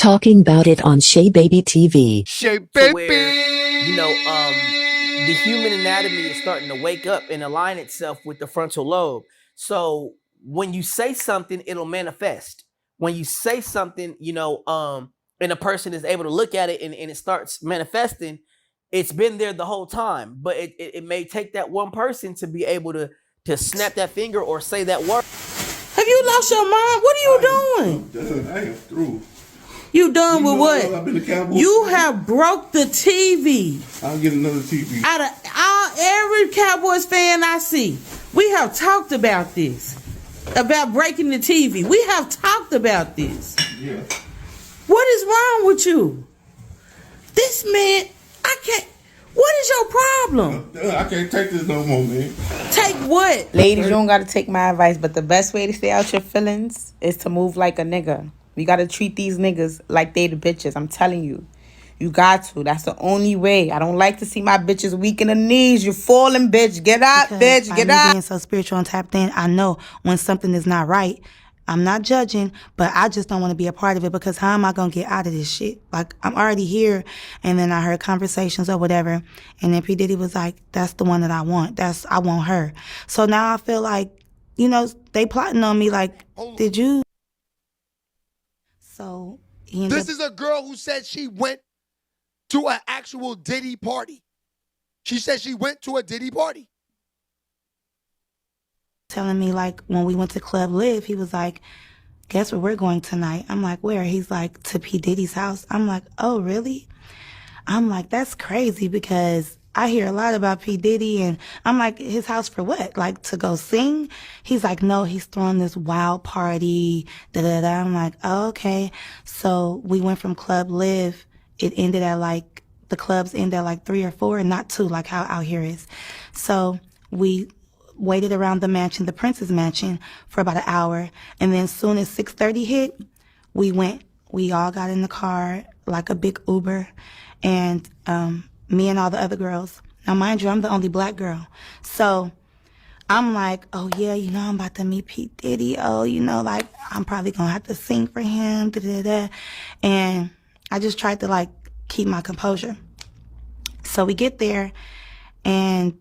Talking about it on SHEABABYTV. To where, the human anatomy is starting to wake up and align itself with the frontal lobe. So when you say something, it'll manifest. When you say something, and a person is able to look at it and it starts manifesting, it's been there the whole time. But it may take that one person to be able to snap that finger or say that word. Have you lost your mind? What are you doing? I'm done. I am through. You done with what? I've been to Cowboys. You have broke the TV. I'll get another TV. Out of every Cowboys fan I see, we have talked about this. About breaking the TV. We have talked about this. Yeah. What is wrong with you? This man, I can't. What is your problem? I can't take this no more, man. Take what? Ladies, you don't gotta take my advice, but the best way to stay out your feelings is to move like a nigga. We gotta treat these niggas like they the bitches. I'm telling you. You got to. That's the only way. I don't like to see my bitches weak in the knees. You falling, bitch. Get up, because bitch. Get by me up. being so spiritual and tapped in, I know when something is not right. I'm not judging, but I just don't want to be a part of it because how am I going to get out of this shit? Like, I'm already here, and then I heard conversations or whatever, and then P. Diddy was like, that's the one that I want. I want her. So now I feel like, they plotting on me like, did you? So he ended This is a girl who said she went to an actual Diddy party. She said she went to a Diddy party. telling me, like, when we went to Club Live, he was like, guess where we're going tonight? I'm like, where? He's like, to P. Diddy's house. I'm like, oh, really? I'm like, that's crazy because I hear a lot about P. Diddy, and I'm like, his house for what? Like, to go sing? He's like, no, he's throwing this wild party, da-da-da. I'm like, oh, okay. So we went from Club Live. It ended at, like, the clubs end at, like, 3 or 4 and not 2, like how out here is. So we waited around the mansion, the Prince's mansion, for about an hour. And then as soon as 6:30 hit, we went. We all got in the car, like a big Uber, and me and all the other girls. Now, mind you, I'm the only black girl. So I'm like, oh, yeah, I'm about to meet P. Diddy. Oh, like, I'm probably going to have to sing for him, da-da-da. And I just tried to, like, keep my composure. So we get there, and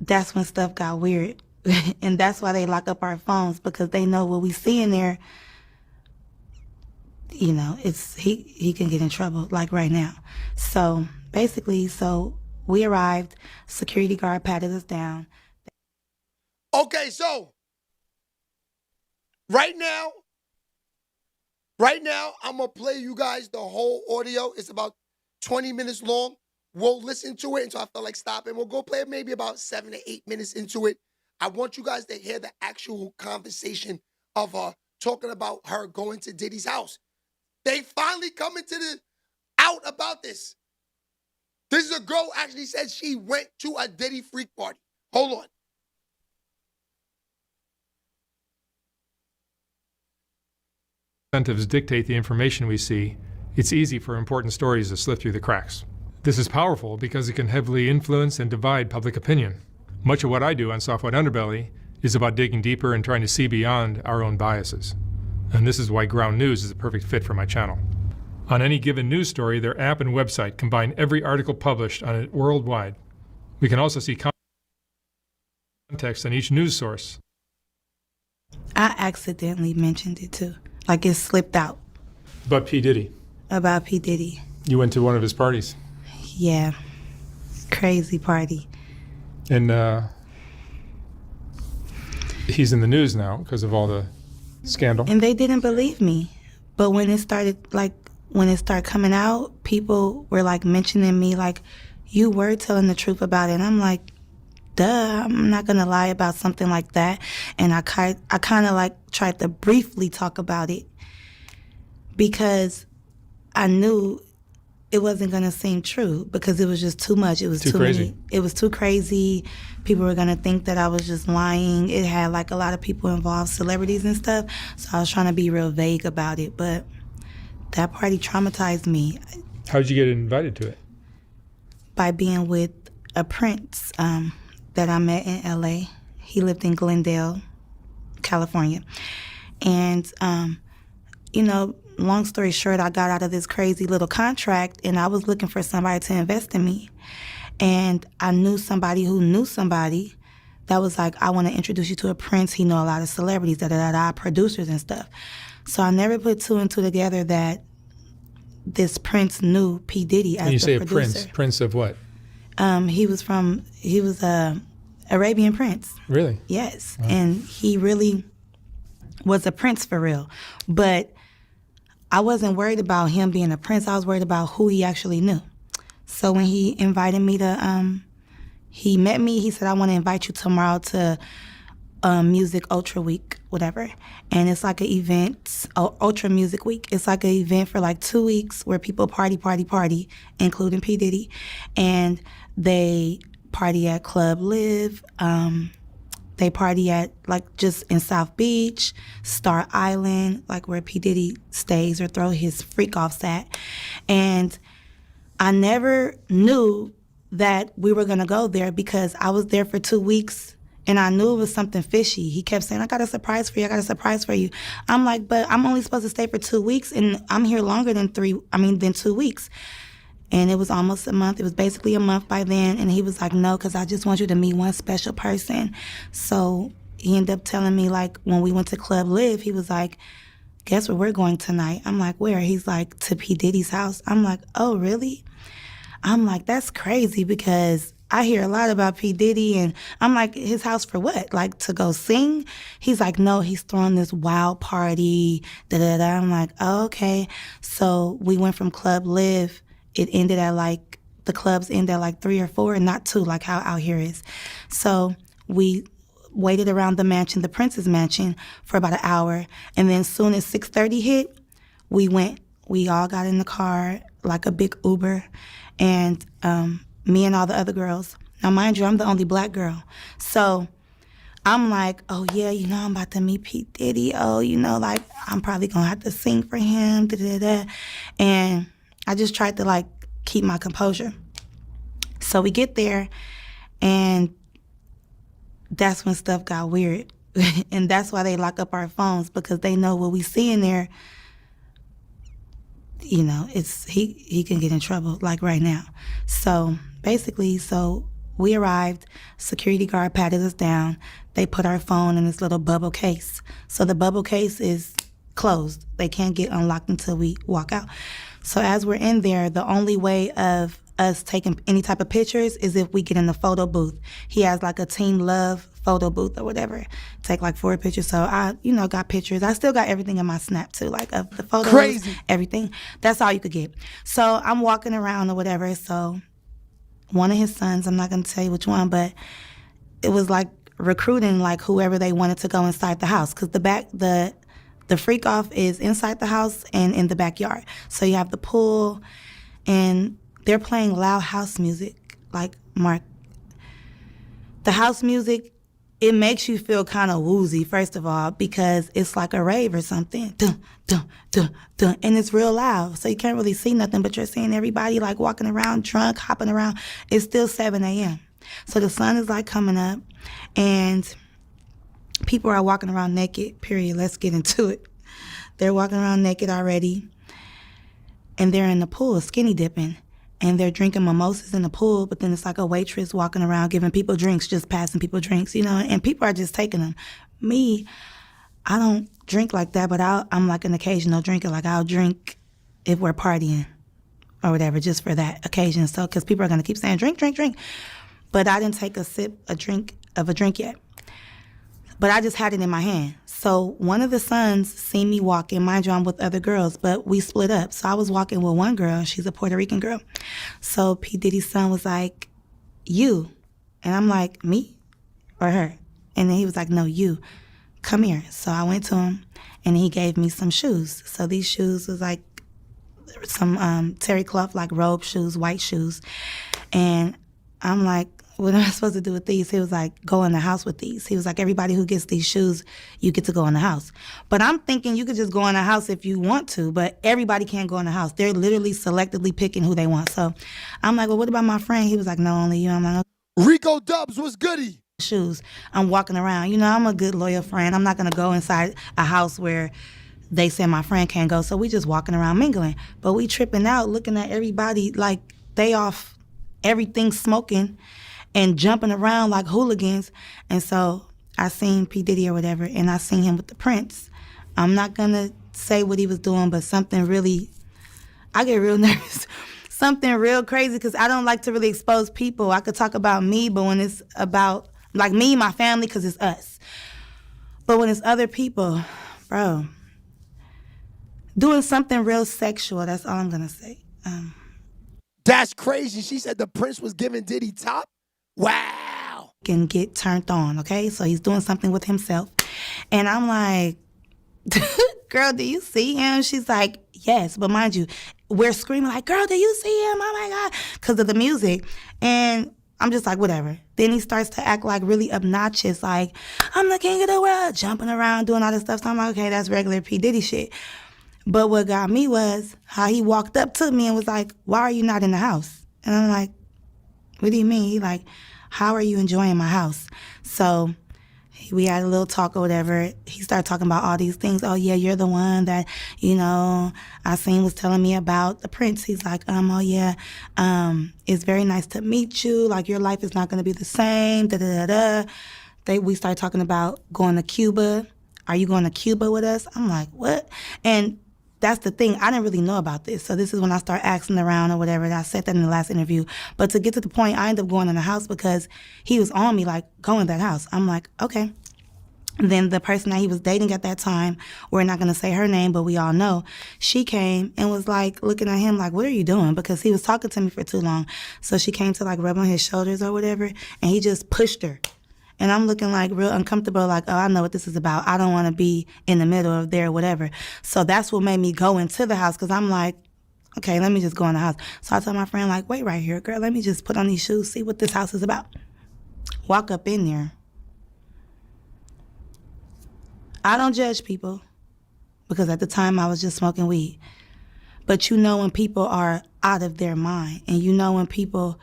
that's when stuff got weird. And that's why they lock up our phones, because they know what we see in there, it's he can get in trouble, like right now. So basically, we arrived, security guard patted us down. Okay, so right now, I'm going to play you guys the whole audio. It's about 20 minutes long. We'll listen to it until I feel like stopping. We'll go play it maybe about 7 to 8 minutes into it. I want you guys to hear the actual conversation of her talking about her going to Diddy's house. They finally coming out about this. This is a girl who actually said she went to a Diddy freak party. Hold on. Incentives dictate the information we see, it's easy for important stories to slip through the cracks. This is powerful because it can heavily influence and divide public opinion. Much of what I do on Soft White Underbelly is about digging deeper and trying to see beyond our own biases. And this is why Ground News is a perfect fit for my channel. On any given news story, their app and website combine every article published on it worldwide. We can also see context on each news source. I accidentally mentioned it too. Like, it slipped out. About P. Diddy. About P. Diddy. You went to one of his parties. Yeah. Crazy party. And he's in the news now because of all the scandal. And they didn't believe me. But when it started coming out, people were like mentioning me like, you were telling the truth about it. And I'm like, duh, I'm not gonna lie about something like that. And I kind of like tried to briefly talk about it because I knew it wasn't gonna seem true because it was just too much. It was too crazy. It was too crazy. People were gonna think that I was just lying. It had like a lot of people involved, celebrities and stuff. So I was trying to be real vague about it, but that party traumatized me. How did you get invited to it? By being with a prince that I met in LA. He lived in Glendale, California. And, long story short, I got out of this crazy little contract, and I was looking for somebody to invest in me. And I knew somebody who knew somebody that was like, I want to introduce you to a Prince. He know a lot of celebrities, producers and stuff. So I never put two and two together that this Prince knew P. Diddy as And you the say producer. a Prince. Prince of what? He was Arabian Prince. Really? Yes. Wow. And he really was a prince for real. But I wasn't worried about him being a prince. I was worried about who he actually knew. So when he invited me to, he met me, he said, I want to invite you tomorrow to Music Ultra Week, whatever. And it's like an event, Ultra Music Week. It's like an event for like 2 weeks where people party, including P. Diddy. And they party at Club Live. They party at like just in South Beach, Star Island, like where P. Diddy stays or throw his freak offs at. And I never knew that we were gonna go there because I was there for 2 weeks and I knew it was something fishy. He kept saying, I got a surprise for you. I'm like, but I'm only supposed to stay for 2 weeks and I'm here longer than 2 weeks. And it was almost a month. It was basically a month by then. And he was like, no, because I just want you to meet one special person. So he ended up telling me, like, when we went to Club Live, he was like, guess where we're going tonight? I'm like, where? He's like, to P. Diddy's house. I'm like, oh, really? I'm like, that's crazy because I hear a lot about P. Diddy. And I'm like, his house for what? Like, to go sing? He's like, no, he's throwing this wild party. Da-da-da. I'm like, oh, okay. So we went from Club Live. It ended at like, the clubs end at like 3 or 4 and not 2 like how out here is. So we waited around the mansion, the Prince's mansion, for about an hour. And then as soon as 6:30 hit, we went. We all got in the car, like a big Uber, and me and all the other girls. Now, mind you, I'm the only black girl. So I'm like, oh, yeah, you know, I'm about to meet P. Diddy. Oh, you know, like, I'm probably going to have to sing for him, da-da-da. And I just tried to, like, keep my composure. So we get there, and that's when stuff got weird. And that's why they lock up our phones, because they know what we see in there, you know, it's he can get in trouble, like right now. So basically, we arrived, security guard patted us down. They put our phone in this little bubble case. So the bubble case is closed. They can't get unlocked until we walk out. So as we're in there, the only way of us taking any type of pictures is if we get in the photo booth. He has like a Team Love photo booth or whatever. Take like 4 pictures. So I, you know, got pictures. I still got everything in my Snap too, like of the photos, crazy, everything. That's all you could get. So I'm walking around or whatever. So one of his sons, I'm not gonna tell you which one, but it was like recruiting like whoever they wanted to go inside the house, because the freak off is inside the house and in the backyard. So you have the pool, and they're playing loud house music. Like, Mark, the house music, it makes you feel kind of woozy, first of all, because it's like a rave or something. Dun, dun, dun, dun, and it's real loud. So you can't really see nothing, but you're seeing everybody like walking around drunk, hopping around. It's still 7 a.m. So the sun is like coming up, and people are walking around naked, period. Let's get into it. They're walking around naked already, and they're in the pool skinny dipping, and they're drinking mimosas in the pool, but then it's like a waitress walking around giving people drinks, just passing people drinks, you know, and people are just taking them. Me, I don't drink like that, but I'm like an occasional drinker. Like, I'll drink if we're partying or whatever, just for that occasion. So, because people are going to keep saying, drink, drink, drink. But I didn't take a drink yet. But I just had it in my hand. So one of the sons seen me walking. Mind you, I'm with other girls, but we split up. So I was walking with one girl. She's a Puerto Rican girl. So P. Diddy's son was like, you. And I'm like, me or her? And then he was like, no, you. Come here. So I went to him, and he gave me some shoes. So these shoes was like some terry cloth, like robe shoes, white shoes. And I'm like, what am I supposed to do with these? He was like, go in the house with these. He was like, everybody who gets these shoes, you get to go in the house. But I'm thinking you could just go in the house if you want to, but everybody can't go in the house. They're literally selectively picking who they want. So I'm like, well, what about my friend? He was like, no, only you. I'm like, Rico Dubs, what's goody? Shoes. I'm walking around. You know, I'm a good loyal friend. I'm not going to go inside a house where they said my friend can't go, so we just walking around mingling. But we tripping out, looking at everybody like they off everything smoking and jumping around like hooligans. And so I seen P. Diddy or whatever, and I seen him with the Prince. I'm not gonna say what he was doing, but something really, I get real nervous. Something real crazy, because I don't like to really expose people. I could talk about me, but when it's about, like me, my family, because it's us. But when it's other people, bro, doing something real sexual, that's all I'm gonna say. That's crazy. She said the Prince was giving Diddy top? Wow. Can get turned on, okay? So he's doing something with himself. And I'm like, girl, do you see him? She's like, yes, but mind you, we're screaming like, girl, do you see him? Oh my God, because of the music. And I'm just like, whatever. Then he starts to act like really obnoxious, like, I'm the king of the world, jumping around, doing all this stuff. So I'm like, okay, that's regular P. Diddy shit. But what got me was how he walked up to me and was like, why are you not in the house? And I'm like, what do you mean? He like, how are you enjoying my house? So we had a little talk or whatever. He started talking about all these things. Oh yeah, you're the one that, you know, I seen was telling me about the Prince. He's like, oh yeah, it's very nice to meet you. Like your life is not gonna be the same, da da da da. We started talking about going to Cuba. Are you going to Cuba with us? I'm like, what? And that's the thing. I didn't really know about this. So this is when I start asking around or whatever. And I said that in the last interview. But to get to the point, I ended up going in the house because he was on me, like, go in that house. I'm like, okay. And then the person that he was dating at that time, we're not going to say her name, but we all know, she came and was like looking at him like, what are you doing? Because he was talking to me for too long. So she came to like rub on his shoulders or whatever, and he just pushed her. And I'm looking like real uncomfortable, like, oh, I know what this is about. I don't want to be in the middle of there, whatever. So that's what made me go into the house, because I'm like, okay, let me just go in the house. So I told my friend, like, wait right here, girl, let me just put on these shoes, see what this house is about. Walk up in there. I don't judge people, because at the time I was just smoking weed. But you know when people are out of their mind, and you know when people,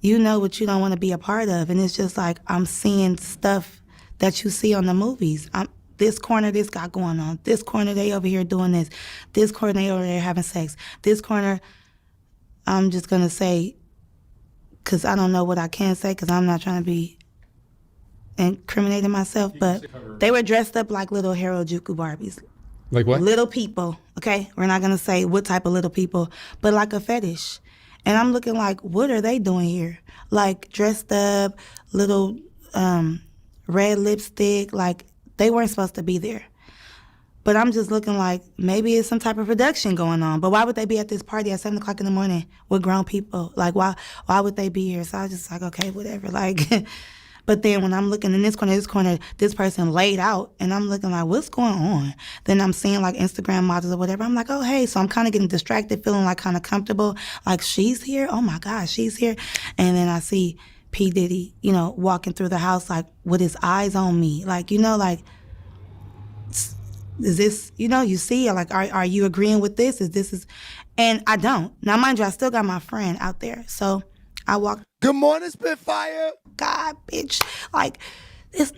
you know what you don't want to be a part of. And it's just like, I'm seeing stuff that you see on the movies. This corner, this got going on. This corner, they over here doing this. This corner, they over there having sex. This corner, I'm just going to say, because I don't know what I can say, because I'm not trying to be incriminating myself, but they were dressed up like little Harajuku Barbies. Like what? Little people, okay? We're not going to say what type of little people, but like a fetish. And I'm looking like, what are they doing here? Like dressed up, little red lipstick, like they weren't supposed to be there. But I'm just looking like maybe it's some type of production going on. But why would they be at this party at 7 o'clock in the morning with grown people? Like why would they be here? So I was just like, okay, whatever. Like, but then when I'm looking in this corner, this person laid out, and I'm looking like, what's going on? Then I'm seeing like Instagram models or whatever. I'm like, oh, hey. So I'm kind of getting distracted, feeling like kind of comfortable. Like, she's here? Oh my gosh, she's here. And then I see P. Diddy, you know, walking through the house like with his eyes on me. Like, you know, like, is this, you know, you see, like, are you agreeing with this? And I don't. Now, mind you, I still got my friend out there. So I walked. Good morning, Spitfire. God, bitch. Like, this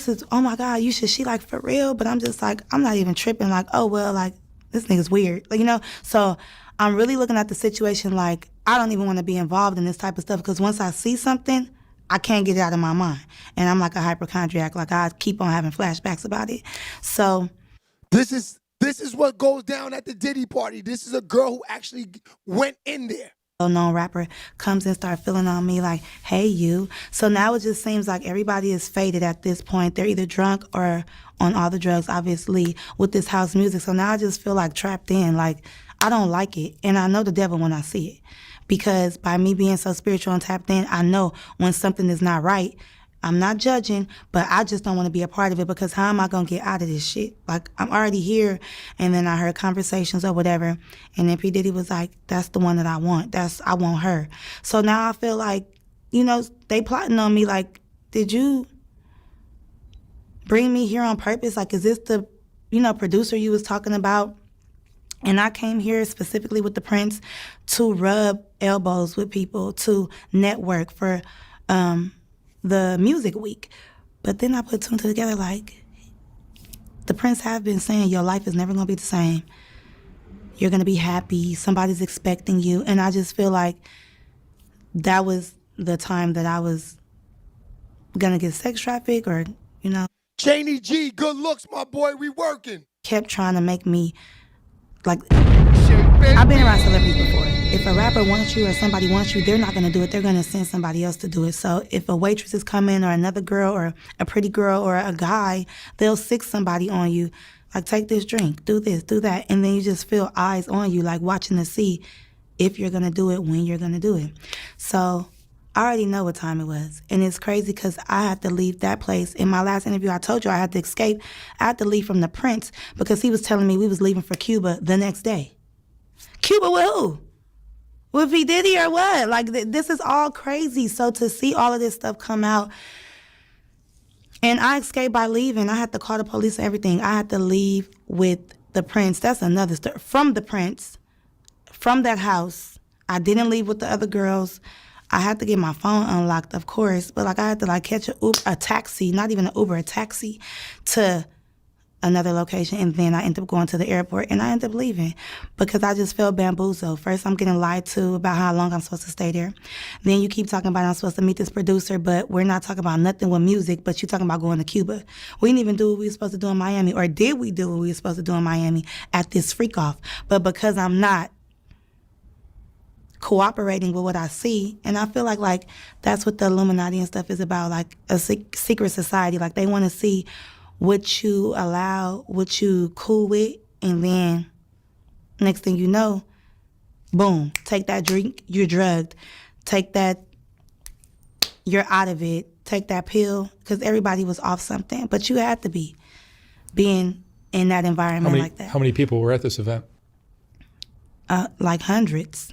is, oh my God, she like for real? But I'm just like, I'm not even tripping. Like, oh, well, like, this nigga's weird. Like, you know? So I'm really looking at the situation like, I don't even want to be involved in this type of stuff, because once I see something, I can't get it out of my mind. And I'm like a hypochondriac. Like, I keep on having flashbacks about it. So This is what goes down at the Diddy party. This is a girl who actually went in there. Known rapper comes and start feeling on me like, hey, you. So now it just seems like everybody is faded at this point. They're either drunk or on all the drugs, obviously, with this house music. So now I just feel like trapped in. Like, I don't like it. And I know the devil when I see it. Because by me being so spiritual and tapped in, I know when something is not right. I'm not judging, but I just don't want to be a part of it, because how am I going to get out of this shit? Like, I'm already here. And then I heard conversations or whatever. And then P. Diddy was like, that's the one that I want. I want her. So now I feel like, you know, they plotting on me. Like, did you bring me here on purpose? Like, is this the, you know, producer you was talking about? And I came here specifically with the Prince to rub elbows with people, to network for, the music week. But then I put two and two together like, The Prince have been saying your life is never going to be the same. You're going to be happy. Somebody's expecting you. And I just feel like that was the time that I was going to get sex trafficked or, you know. Cheney G, good looks, my boy. We working. Kept trying to make me, like, I've been around celebrities before. If a rapper wants you or somebody wants you, they're not going to do it. They're going to send somebody else to do it. So if a waitress is coming or another girl or a pretty girl or a guy, they'll sick somebody on you. Like, take this drink, do this, do that. And then you just feel eyes on you, like watching to see if you're going to do it, when you're going to do it. So I already know what time it was. And it's crazy because I had to leave that place. In my last interview, I told you I had to escape. I had to leave from the Prince because he was telling me we was leaving for Cuba the next day. Cuba with who? With P. Diddy or what? Like, this is all crazy. So to see all of this stuff come out, and I escaped by leaving. I had to call the police and everything. I had to leave with the Prince. That's another story. From the Prince, from that house. I didn't leave with the other girls. I had to get my phone unlocked, of course, but like I had to like catch a taxi, not even an Uber, a taxi to another location, and then I ended up going to the airport, and I ended up leaving because I just felt bamboozled. First, I'm getting lied to about how long I'm supposed to stay there. Then you keep talking about I'm supposed to meet this producer, but we're not talking about nothing with music, but you're talking about going to Cuba. We didn't even do what we were supposed to do in Miami, or did we do what we were supposed to do in Miami at this freak off? But because I'm not cooperating with what I see, and I feel like that's what the Illuminati and stuff is about, like a secret society. Like they want to see what you allow, what you cool with, and then next thing you know, boom, take that drink, you're drugged. Take that, you're out of it. Take that pill, because everybody was off something, but you had to be being in that environment like that. How many people were at this event? Like hundreds.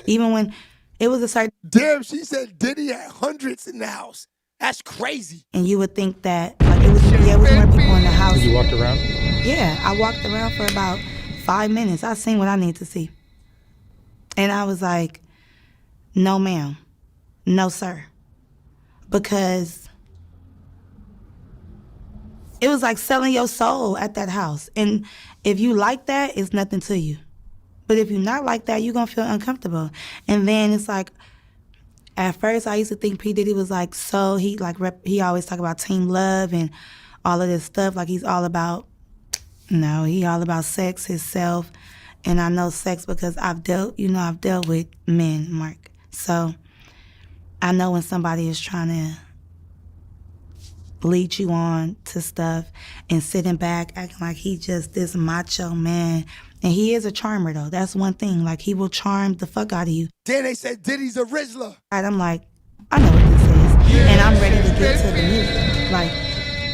Even when it was a certain... Damn, she said Diddy had hundreds in the house. That's crazy. And you would think that, like, it was more people in the house. You walked around? Yeah, I walked around for about 5 minutes. I seen what I need to see. And I was like, no, ma'am. No, sir. Because it was like selling your soul at that house. And if you like that, it's nothing to you. But if you're not like that, you're going to feel uncomfortable. And then it's like, at first I used to think P. Diddy was like, so he always talk about team love and all of this stuff. Like he's all about, no, he all about sex, himself. And I know sex because I've dealt with men, Mark. So I know when somebody is trying to lead you on to stuff and sitting back acting like he just this macho man. And he is a charmer, though. That's one thing. Like, he will charm the fuck out of you. Then they said Diddy's a Rizzler. And I'm like, I know what this is. Yeah. And I'm ready to get to the music. Like,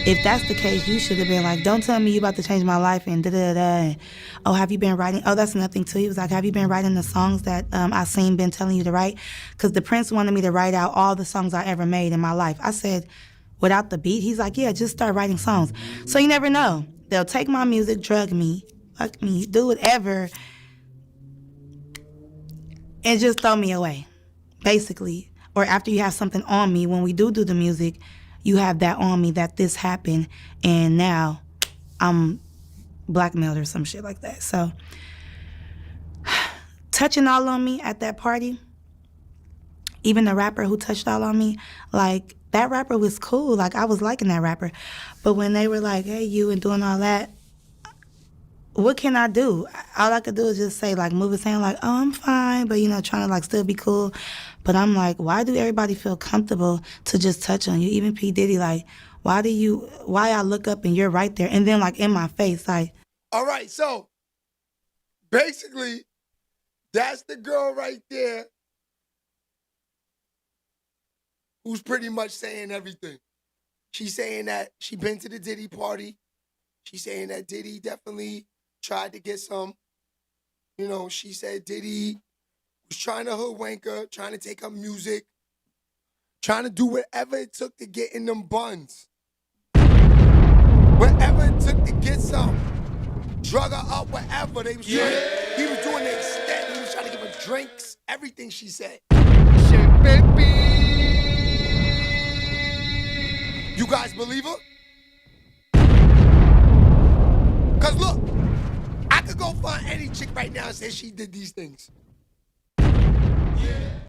if that's the case, you should have been like, don't tell me you about to change my life and da-da-da. And, oh, have you been writing? Oh, that's nothing too. He was like, have you been writing the songs that I seen been telling you to write? Because the Prince wanted me to write out all the songs I ever made in my life. I said, without the beat? He's like, yeah, just start writing songs. So you never know. They'll take my music, drug me, fuck me, do whatever, and just throw me away, basically. Or after you have something on me, when we do the music, you have that on me that this happened, and now I'm blackmailed or some shit like that. So touching all on me at that party, even the rapper who touched all on me, like, that rapper was cool. Like, I was liking that rapper. But when they were like, hey, you, and doing all that, what can I do? All I could do is just say, like, move his hand like, oh, I'm fine, but, trying to, like, still be cool. But I'm like, why do everybody feel comfortable to just touch on you? Even P. Diddy, like, why I look up and you're right there? And then, like, in my face, like. All right, so, basically, that's the girl right there who's pretty much saying everything. She's saying that she been to the Diddy party. She's saying that Diddy definitely tried to get some. She said Diddy was trying to hoodwink her, trying to take her music, trying to do whatever it took to get in them buns. Whatever it took to get some. Drug her up, whatever. He was doing the extent. He was trying to give her drinks, everything she said. Shit, baby. You guys believe her? Because look, I could go find any chick right now and say she did these things.